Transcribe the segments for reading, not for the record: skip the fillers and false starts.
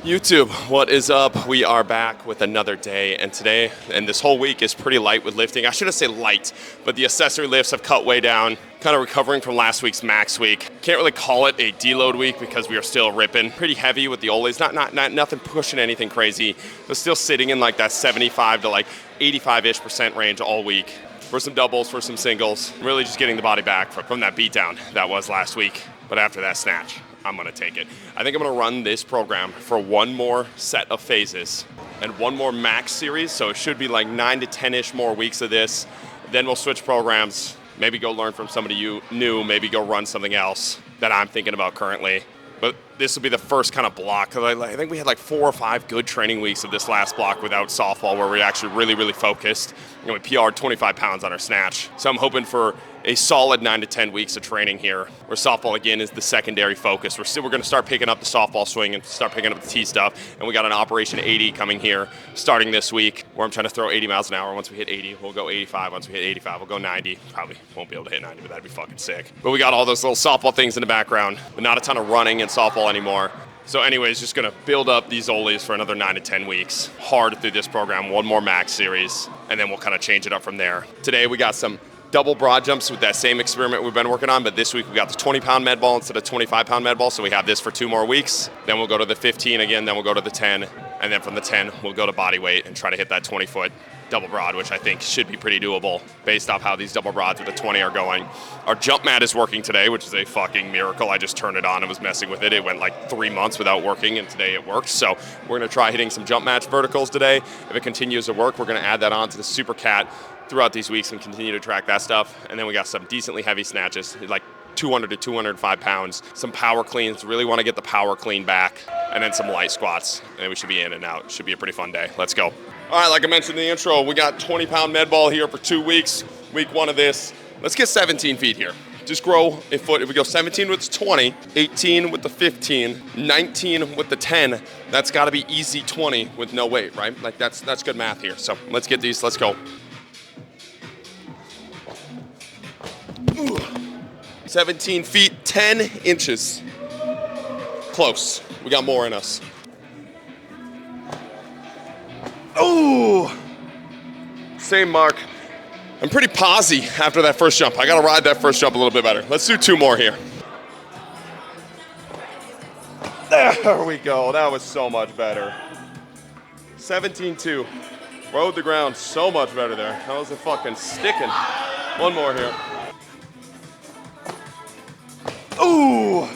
YouTube, what is up? We are back with another day, and today and this whole week is pretty light with lifting. I shouldn't say light, but the accessory lifts have cut way down. Kind of recovering from last week's max week. Can't really call it a deload week because we are still ripping. Pretty heavy with the ollies, nothing pushing anything crazy, but still sitting in like that 75 to like 85-ish% range all week. For some doubles, for some singles, really just getting the body back from that beatdown that was last week. But after that snatch, I'm gonna take it. I think I'm gonna run this program for one more set of phases and one more max series, so it should be like 9 to 10-ish more weeks of this. Then we'll switch programs, maybe go learn from somebody new, maybe go run something else that I'm thinking about currently. But this will be the first kind of block, because I think we had like 4 or 5 good training weeks of this last block without softball, where we actually really focused. You know, we PR'd 25 pounds on our snatch. So I'm hoping for a solid 9 to 10 weeks of training here, where softball again is the secondary focus. We're going to start picking up the softball swing and start picking up the tee stuff. And we got an Operation 80 coming here starting this week, where I'm trying to throw 80 miles an hour. Once we hit 80, we'll go 85. Once we hit 85, we'll go 90. Probably won't be able to hit 90, but that'd be fucking sick. But we got all those little softball things in the background, but not a ton of running in softball anymore. So anyways, just gonna build up these ollies for another 9 to 10 weeks. Hard through this program, one more max series, and then we'll kind of change it up from there. Today we got some double broad jumps with that same experiment we've been working on, but this week we got the 20-pound med ball instead of 25-pound med ball, so we have this for 2 more weeks. Then we'll go to the 15 again, then we'll go to the 10, and then from the 10, we'll go to body weight and try to hit that 20-foot double broad, which I think should be pretty doable based off how these double broads with the 20 are going. Our jump mat is working today, which is a fucking miracle. I just turned it on and was messing with it. It went like 3 months without working, and today it works. So we're gonna try hitting some jump match verticals today. If it continues to work, we're gonna add that on to the Super Cat throughout these weeks and continue to track that stuff. And then we got some decently heavy snatches, like 200 to 205 pounds, some power cleans, really want to get the power clean back, and then some light squats, and then we should be in and out. Should be a pretty fun day. Let's go. All right, like I mentioned in the intro, we got 20-pound med ball here for 2 weeks. Week 1 of this. Let's get 17 feet here. Just grow a foot. If we go 17 with the 20, 18 with the 15, 19 with the 10, that's got to be easy 20 with no weight, right? Like that's good math here. So let's get these. Let's go. Ooh. 17 feet, 10 inches. Close. We got more in us. Oh! Same mark. I'm pretty posy after that first jump. I gotta ride that first jump a little bit better. Let's do 2 more here. There we go. That was so much better. 17-2. Rode the ground so much better there. That was a fucking sticking. 1 more here. Ooh!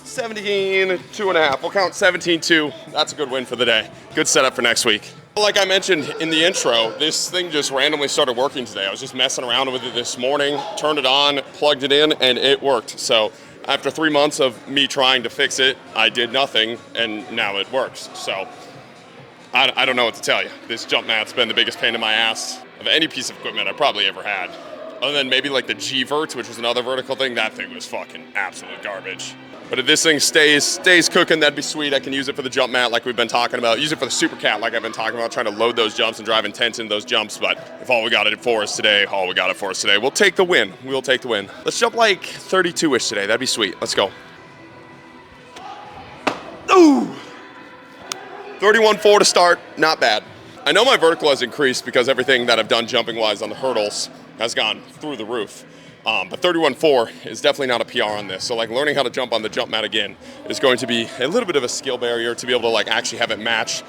17, 2.5. We'll count 17-2. That's a good win for the day. Good setup for next week. Like I mentioned in the intro, this thing just randomly started working today. I was just messing around with it this morning, turned it on, plugged it in, and it worked. So after 3 months of me trying to fix it, I did nothing, and now it works. So I don't know what to tell you. This jump mat's been the biggest pain in my ass of any piece of equipment I probably ever had. Other than maybe like the G-verts, which was another vertical thing, that thing was fucking absolute garbage. But if this thing stays cooking, that'd be sweet. I can use it for the jump mat like we've been talking about. Use it for the Super Cat like I've been talking about, trying to load those jumps and drive intense in those jumps. But if all we got it for us today, we'll take the win. We'll take the win. Let's jump like 32-ish today. That'd be sweet. Let's go. Ooh! 31.4 to start. Not bad. I know my vertical has increased because everything that I've done jumping-wise on the hurdles has gone through the roof. But 31.4 is definitely not a PR on this. So like learning how to jump on the jump mat again is going to be a little bit of a skill barrier to be able to like actually have it match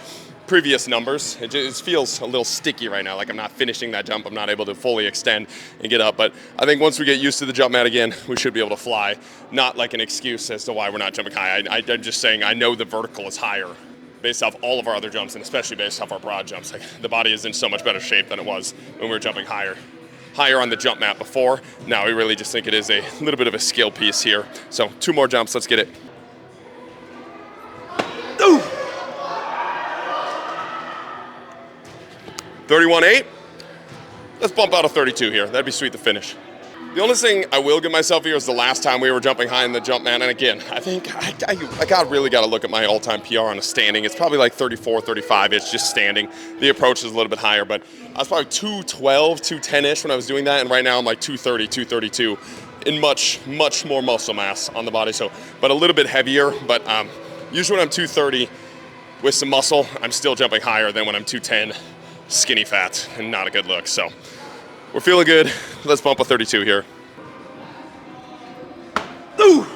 previous numbers. It just feels a little sticky right now. Like I'm not finishing that jump. I'm not able to fully extend and get up. But I think once we get used to the jump mat again, we should be able to fly. Not like an excuse as to why we're not jumping high. I'm just saying I know the vertical is higher based off all of our other jumps, and especially based off our broad jumps. Like the body is in so much better shape than it was when we were jumping higher on the jump mat before. Now we really just think it is a little bit of a skill piece here. So 2 more jumps, let's get it. Ooh! 31.8. Let's bump out a 32 here. That'd be sweet to finish. The only thing I will give myself here is the last time we were jumping high in the jump mat. And again, I think I really got to look at my all-time PR on a standing. It's probably like 34, 35. It's just standing. The approach is a little bit higher, but I was probably 212, 210-ish when I was doing that. And right now I'm like 230, 232 in much more muscle mass on the body. So, but a little bit heavier, but Usually when I'm 230 with some muscle, I'm still jumping higher than when I'm 210 skinny fat, and not a good look. So we're feeling good. Let's bump a 32 here. Ooh.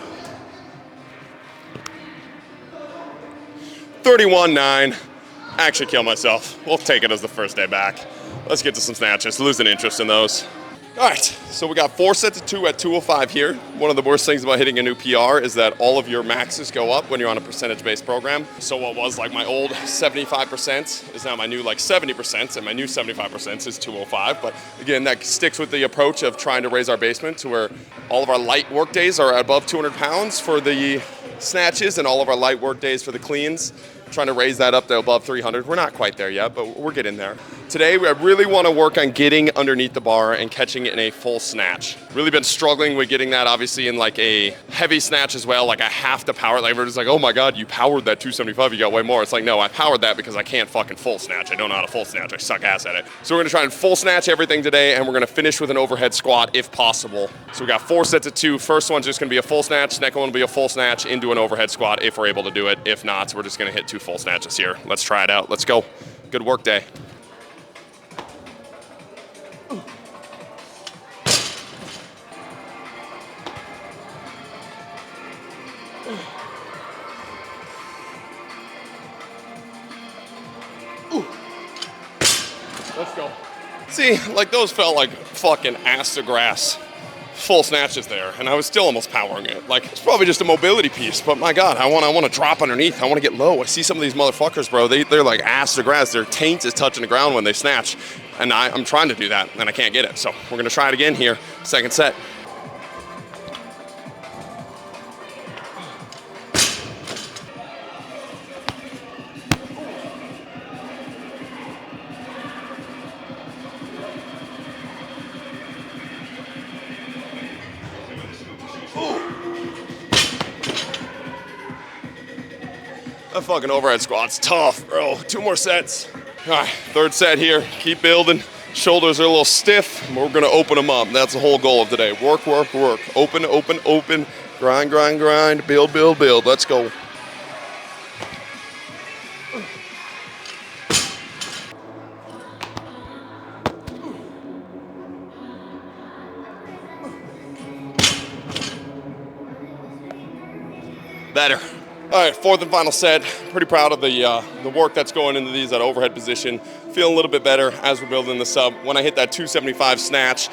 31.9. Actually kill myself. We'll take it as the first day back. Let's get to some snatches. Losing interest in those. All right, so we got 4 sets of 2 at 205 here. One of the worst things about hitting a new PR is that all of your maxes go up when you're on a percentage-based program. So what was like my old 75% is now my new like 70%, and my new 75% is 205. But again, that sticks with the approach of trying to raise our basement to where all of our light work days are above 200 pounds for the snatches, and all of our light work days for the cleans. Trying to raise that up to above 300. We're not quite there yet, but we're getting there. Today, I really want to work on getting underneath the bar and catching it in a full snatch. Really been struggling with getting that, obviously, in like a heavy snatch as well. Like I have to power it. Like everybody's like, oh my God, you powered that 275, you got way more. It's like, no, I powered that because I can't fucking full snatch. I don't know how to full snatch. I suck ass at it. So we're gonna try and full snatch everything today, and we're gonna finish with an overhead squat if possible. So we got 4 sets of 2. First one's just gonna be a full snatch. Second one will be a full snatch into an overhead squat if we're able to do it. If not, we're just gonna hit 2 full snatches here. Let's try it out. Let's go. Good work day. Let's go. See, like those felt like fucking ass to grass full snatches there, and I was still almost powering it. Like, it's probably just a mobility piece, but my God, I want to drop underneath. I want to get low. I see some of these motherfuckers, bro. They're like ass to grass. Their taint is touching the ground when they snatch, and I'm trying to do that, and I can't get it. So we're gonna try it again here. Second set. That fucking overhead squat's tough, bro. 2 more sets. All right, 3rd set here. Keep building. Shoulders are a little stiff. We're gonna open them up. That's the whole goal of today. Work, work, work. Open, open, open. Grind, grind, grind. Build, build, build. Let's go. Better. All right, 4th and final set. Pretty proud of the work that's going into these at overhead position. Feeling a little bit better as we're building this up. When I hit that 275 snatch,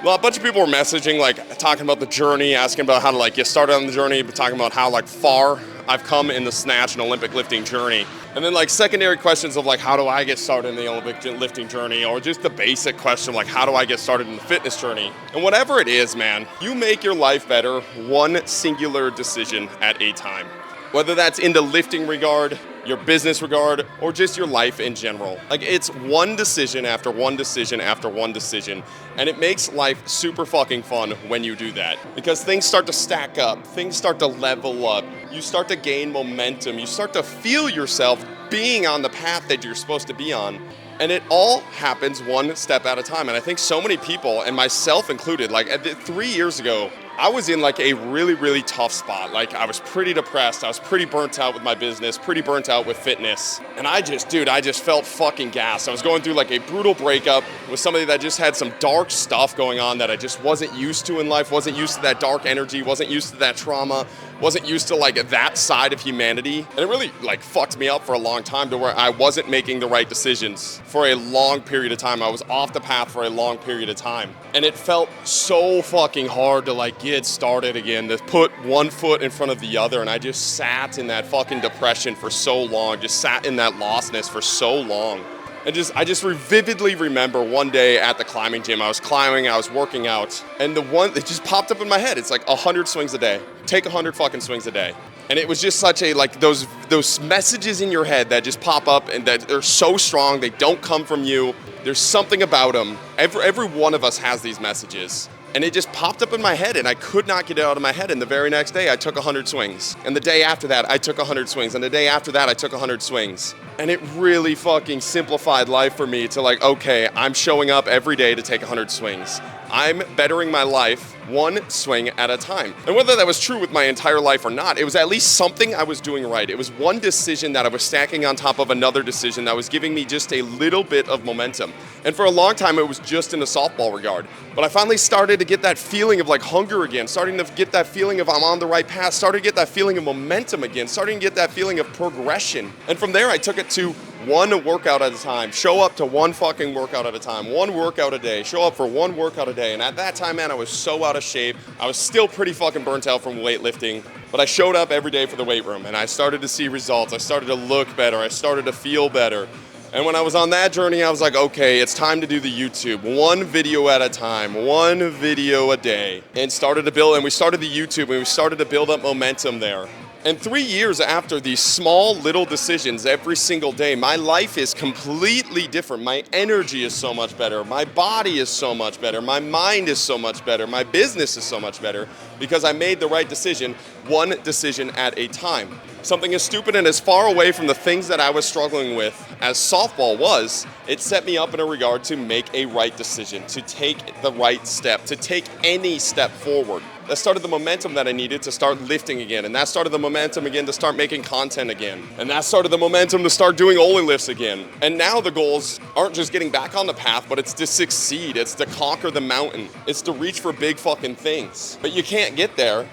well, a bunch of people were messaging, like talking about the journey, asking about how to like get started on the journey, but talking about how like far I've come in the snatch and Olympic lifting journey. And then like secondary questions of like, how do I get started in the Olympic lifting journey? Or just the basic question, like, how do I get started in the fitness journey? And whatever it is, man, you make your life better one singular decision at a time. Whether that's in the lifting regard, your business regard, or just your life in general. Like, it's one decision after one decision after one decision, and it makes life super fucking fun when you do that. Because things start to stack up, things start to level up, you start to gain momentum, you start to feel yourself being on the path that you're supposed to be on. And it all happens one step at a time. And I think so many people, and myself included, like 3 years ago, I was in like a really, really tough spot. Like, I was pretty depressed. I was pretty burnt out with my business, pretty burnt out with fitness. And I just felt fucking gassed. I was going through like a brutal breakup with somebody that just had some dark stuff going on that I just wasn't used to in life, wasn't used to that dark energy, wasn't used to that trauma, wasn't used to like that side of humanity. And it really like fucked me up for a long time to where I wasn't making the right decisions for a long period of time. I was off the path for a long period of time. And it felt so fucking hard to like get started again, to put one foot in front of the other. And I just sat in that fucking depression for so long, just sat in that lostness for so long. And I just vividly remember one day at the climbing gym, I was climbing, I was working out, and it just popped up in my head. It's like 100 swings a day. Take 100 fucking swings a day. And it was just such a, like, those messages in your head that just pop up and that they're so strong, they don't come from you. There's something about them. Every one of us has these messages. And it just popped up in my head, and I could not get it out of my head. And the very next day, I took 100 swings. And the day after that, I took 100 swings. And the day after that, I took 100 swings. And it really fucking simplified life for me to like, okay, I'm showing up every day to take 100 swings. I'm bettering my life one swing at a time. And whether that was true with my entire life or not, it was at least something I was doing right. It was one decision that I was stacking on top of another decision that was giving me just a little bit of momentum. And for a long time, it was just in the softball regard. But I finally started to get that feeling of like hunger again, starting to get that feeling of I'm on the right path, starting to get that feeling of momentum again, starting to get that feeling of progression. And from there, I took it to one workout at a time, show up to one fucking workout at a time, one workout a day, show up for one workout a day. And at that time, man, I was so out of shape. I was still pretty fucking burnt out from weightlifting, but I showed up every day for the weight room and I started to see results. I started to look better. I started to feel better. And when I was on that journey, I was like, okay, it's time to do the YouTube. One video at a time, one video a day. And started to build, and we started the YouTube and we started to build up momentum there. And 3 years after these small little decisions every single day, my life is completely different. My energy is so much better. My body is so much better. My mind is so much better. My business is so much better because I made the right decision, one decision at a time. Something as stupid and as far away from the things that I was struggling with as softball was, it set me up in a regard to make a right decision, to take the right step, to take any step forward. That started the momentum that I needed to start lifting again. And that started the momentum again to start making content again. And that started the momentum to start doing Only lifts again. And now the goals aren't just getting back on the path, but it's to succeed. It's to conquer the mountain. It's to reach for big fucking things. But you can't get there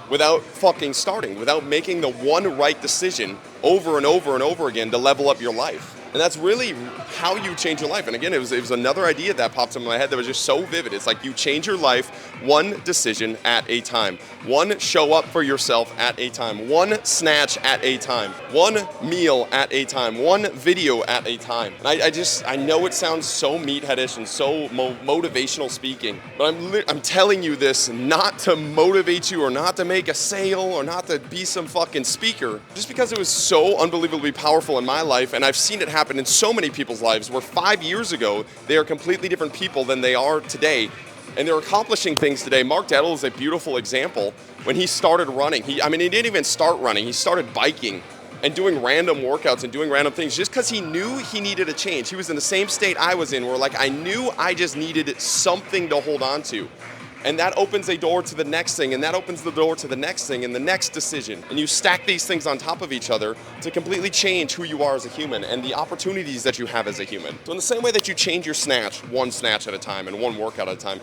without fucking starting, without making the one right decision over and over and over again to level up your life. And that's really how you change your life. And again, it was another idea that popped into my head that was just so vivid. It's like you change your life one decision at a time. One show up for yourself at a time. One snatch at a time. One meal at a time. One video at a time. And I know it sounds so meatheadish and so motivational speaking, but I'm telling you this not to motivate you or not to make a sale or not to be some fucking speaker, just because it was so unbelievably powerful in my life. And I've seen it happen in so many people's lives where 5 years ago, they are completely different people than they are today. And they're accomplishing things today. Mark Dettles is a beautiful example. When he started running, he didn't even start running. He started biking and doing random workouts and doing random things just because he knew he needed a change. He was in the same state I was in where like I knew I just needed something to hold on to. And that opens a door to the next thing, and that opens the door to the next thing and the next decision. And you stack these things on top of each other to completely change who you are as a human and the opportunities that you have as a human. So in the same way that you change your snatch, one snatch at a time and one workout at a time,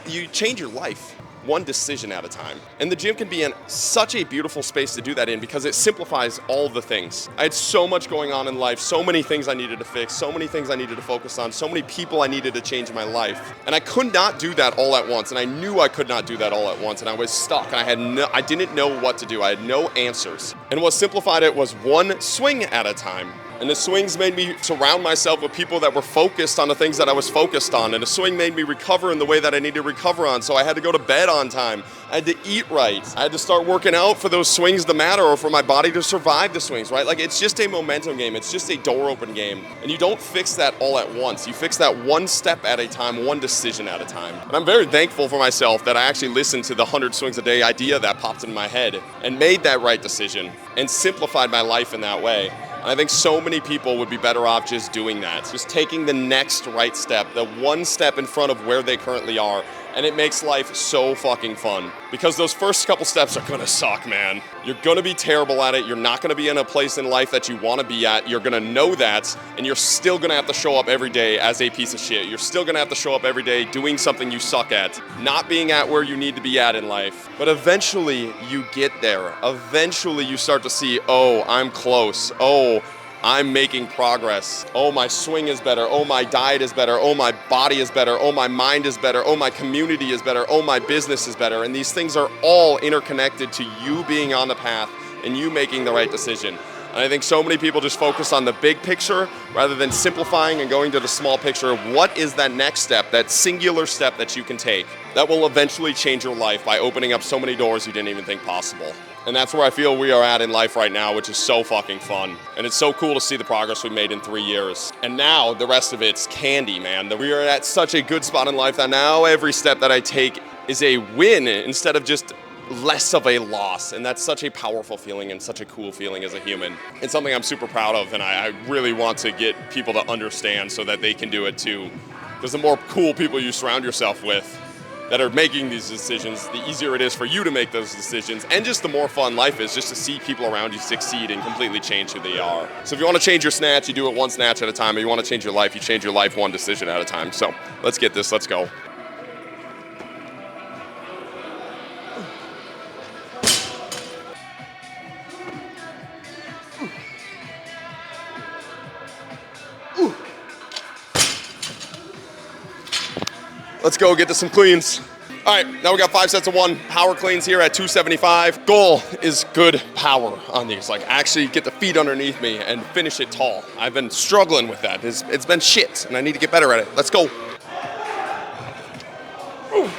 you change your life one decision at a time. And the gym can be in such a beautiful space to do that in because it simplifies all the things. I had so much going on in life, so many things I needed to fix, so many things I needed to focus on, so many people I needed to change in my life. And I could not do that all at once. And I knew I could not do that all at once. And I was stuck and I didn't know what to do. I had no answers. And what simplified it was one swing at a time. And the swings made me surround myself with people that were focused on the things that I was focused on. And the swing made me recover in the way that I needed to recover on. So I had to go to bed on time. I had to eat right. I had to start working out for those swings to matter or for my body to survive the swings, right? Like it's just a momentum game. It's just a door open game. And you don't fix that all at once. You fix that one step at a time, one decision at a time. And I'm very thankful for myself that I actually listened to the 100 swings a day idea that popped in my head and made that right decision and simplified my life in that way. And I think so many people would be better off just doing that, just taking the next right step, the one step in front of where they currently are. And it makes life so fucking fun because those first couple steps are gonna suck, man. You're gonna be terrible at it. You're not gonna be in a place in life that you wanna be at. You're gonna know that, and you're still gonna have to show up every day as a piece of shit. You're still gonna have to show up every day doing something you suck at, not being at where you need to be at in life. But eventually you get there. Eventually you start to see, oh, I'm close. Oh, I'm making progress. Oh, my swing is better. Oh, my diet is better. Oh, my body is better. Oh, my mind is better. Oh, my community is better. Oh, my business is better. And these things are all interconnected to you being on the path and you making the right decision. And I think so many people just focus on the big picture rather than simplifying and going to the small picture of what is that next step, that singular step that you can take that will eventually change your life by opening up so many doors you didn't even think possible. And that's where I feel we are at in life right now, which is so fucking fun. And it's so cool to see the progress we made in 3 years. And now the rest of it's candy, man. We are at such a good spot in life that now every step that I take is a win instead of just less of a loss. And that's such a powerful feeling and such a cool feeling as a human. It's something I'm super proud of, and I really want to get people to understand so that they can do it too. Because the more cool people you surround yourself with that are making these decisions, the easier it is for you to make those decisions, and just the more fun life is just to see people around you succeed and completely change who they are. So if you want to change your snatch, you do it one snatch at a time. If you want to change your life, you change your life one decision at a time. So let's get this, let's go. Let's go get to some cleans. All right, now we got 5 sets of 1 power cleans here at 275. Goal is good power on these. Like, actually get the feet underneath me and finish it tall. I've been struggling with that. It's been shit, and I need to get better at it. Let's go. Ooh.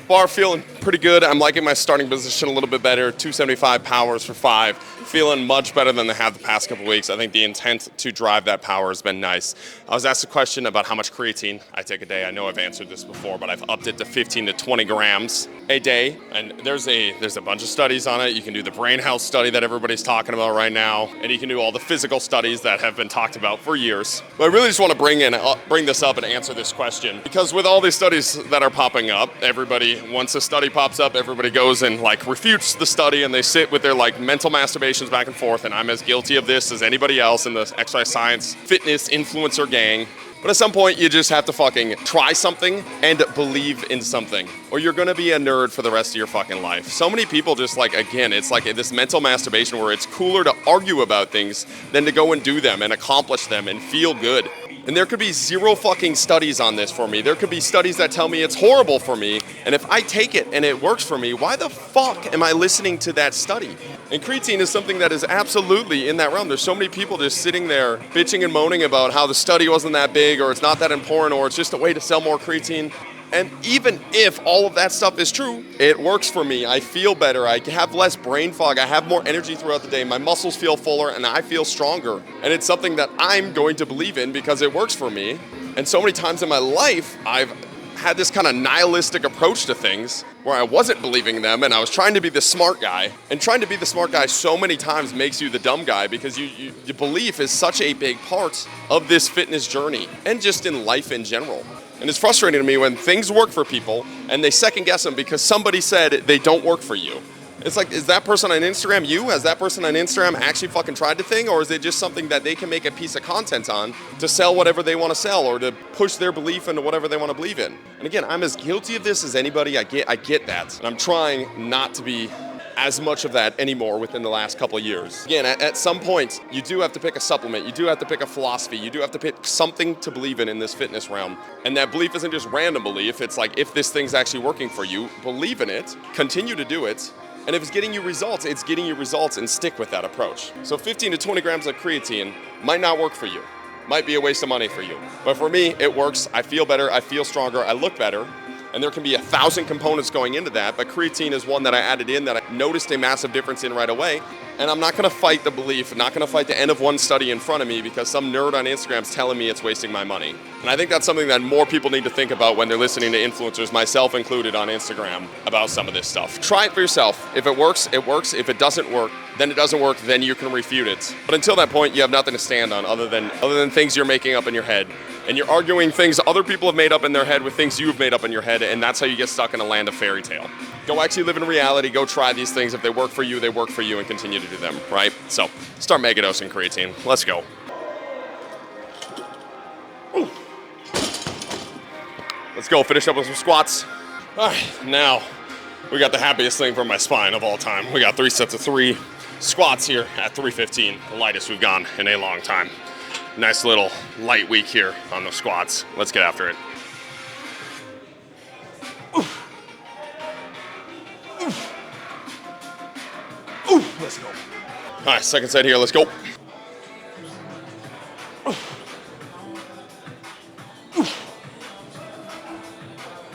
Bar feeling pretty good. I'm liking my starting position a little bit better. 275 powers for 5. Feeling much better than they have the past couple weeks. I think the intent to drive that power has been nice. I was asked a question about how much creatine I take a day. I know I've answered this before, but I've upped it to 15 to 20 grams a day. And there's a bunch of studies on it. You can do the brain health study that everybody's talking about right now, and you can do all the physical studies that have been talked about for years. But I really just want to bring this up and answer this question, because with all these studies that are popping up, everybody, once a study pops up, everybody goes and like refutes the study, and they sit with their like mental masturbations back and forth, and I'm as guilty of this as anybody else in the exercise science fitness influencer gang. But at some point, you just have to fucking try something and believe in something, or you're gonna be a nerd for the rest of your fucking life. So many people just like, again, it's like this mental masturbation where it's cooler to argue about things than to go and do them and accomplish them and feel good. And there could be 0 fucking studies on this for me. There could be studies that tell me it's horrible for me, and if I take it and it works for me, why the fuck am I listening to that study? And creatine is something that is absolutely in that realm. There's so many people just sitting there bitching and moaning about how the study wasn't that big, or it's not that important, or it's just a way to sell more creatine. And even if all of that stuff is true, it works for me. I feel better. I have less brain fog. I have more energy throughout the day. My muscles feel fuller, and I feel stronger. And it's something that I'm going to believe in because it works for me. And so many times in my life, I've had this kind of nihilistic approach to things where I wasn't believing them, and I was trying to be the smart guy. And trying to be the smart guy so many times makes you the dumb guy, because your belief is such a big part of this fitness journey and just in life in general. And it's frustrating to me when things work for people and they second guess them because somebody said they don't work for you. It's like, is that person on Instagram you? Has that person on Instagram actually fucking tried the thing? Or is it just something that they can make a piece of content on to sell whatever they want to sell, or to push their belief into whatever they want to believe in? And again, I'm as guilty of this as anybody. I get that. And I'm trying not to be as much of that anymore within the last couple of years. Again, at some point, you do have to pick a supplement. You do have to pick a philosophy. You do have to pick something to believe in this fitness realm. And that belief isn't just random belief. It's like, if this thing's actually working for you, believe in it, continue to do it. And if it's getting you results, it's getting you results, and stick with that approach. So 15 to 20 grams of creatine might not work for you. Might be a waste of money for you. But for me, it works. I feel better. I feel stronger. I look better. And there can be 1,000 components going into that, but creatine is one that I added in that I noticed a massive difference in right away. And I'm not gonna fight the belief, not gonna fight the end of one study in front of me because some nerd on Instagram's telling me it's wasting my money. And I think that's something that more people need to think about when they're listening to influencers, myself included, on Instagram about some of this stuff. Try it for yourself. If it works, it works. If it doesn't work, then it doesn't work, then you can refute it. But until that point, you have nothing to stand on other than things you're making up in your head. And you're arguing things other people have made up in their head with things you've made up in your head, and that's how you get stuck in a land of fairy tale. Go actually live in reality. Go try these things. If they work for you, and continue to do them, right? So start megadosing creatine. Let's go. Let's go. Finish up with some squats. All right, now we got the happiest thing for my spine of all time. We got 3 sets of 3 squats here at 315, the lightest we've gone in a long time. Nice little light week here on the squats. Let's get after it. Oof. Oof. Oof. Let's go. All right, second set here. Let's go. Oof. Oof.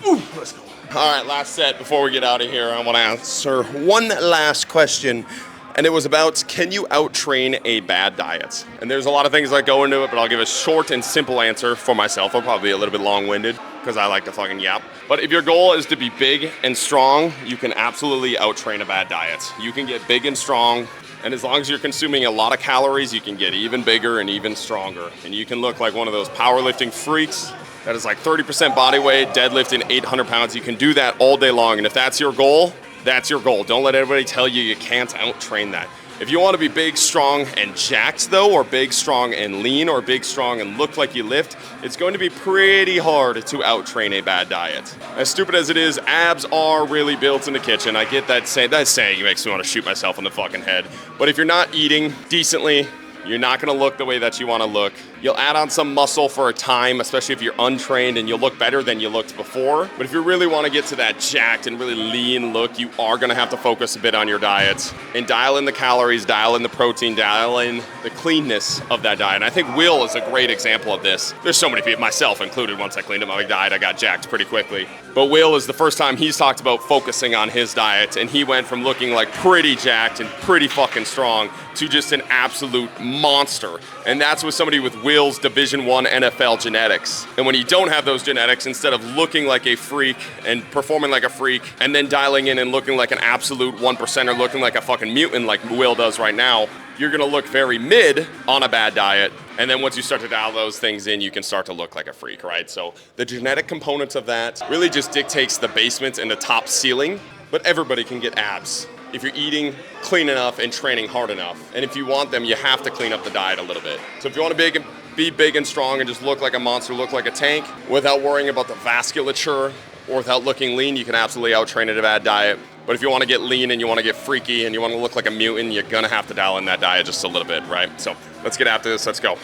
Oof. Let's go. All All right, last set before we get out of here. I want to answer one last question. And it was about, can you out-train a bad diet? And there's a lot of things that go into it, but I'll give a short and simple answer for myself. I'm probably a little bit long-winded because I like to fucking yap. But if your goal is to be big and strong, you can absolutely out-train a bad diet. You can get big and strong, and as long as you're consuming a lot of calories, you can get even bigger and even stronger. And you can look like one of those powerlifting freaks that is like 30% body weight, deadlifting 800 pounds. You can do that all day long, and if that's your goal, that's your goal. Don't let anybody tell you you can't out-train that. If you want to be big, strong, and jacked though, or big, strong, and lean, or big, strong, and look like you lift, it's going to be pretty hard to out-train a bad diet. As stupid as it is, abs are really built in the kitchen. I get that saying. That saying makes me want to shoot myself in the fucking head. But if you're not eating decently, you're not gonna look the way that you wanna look. You'll add on some muscle for a time, especially if you're untrained, and you'll look better than you looked before. But if you really wanna get to that jacked and really lean look, you are gonna have to focus a bit on your diet and dial in the calories, dial in the protein, dial in the cleanness of that diet. And I think Will is a great example of this. There's so many people, myself included, once I cleaned up my diet, I got jacked pretty quickly. But Will is the first time he's talked about focusing on his diet, and he went from looking like pretty jacked and pretty fucking strong to just an absolute monster. And that's with somebody with Will's Division I NFL genetics. And when you don't have those genetics, instead of looking like a freak and performing like a freak, and then dialing in and looking like an absolute 1%er, looking like a fucking mutant like Will does right now, you're gonna look very mid on a bad diet. And then once you start to dial those things in, you can start to look like a freak, right? So the genetic components of that really just dictates the basement and the top ceiling, but everybody can get abs if you're eating clean enough and training hard enough. And if you want them, you have to clean up the diet a little bit. So if you want to be big and strong and just look like a monster, look like a tank, without worrying about the vasculature or without looking lean, you can absolutely out-train a bad diet. But if you want to get lean and you want to get freaky and you want to look like a mutant, you're going to have to dial in that diet just a little bit, right? So let's get after this. Let's go.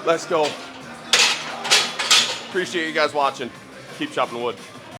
Let's go. Appreciate you guys watching. Keep chopping wood.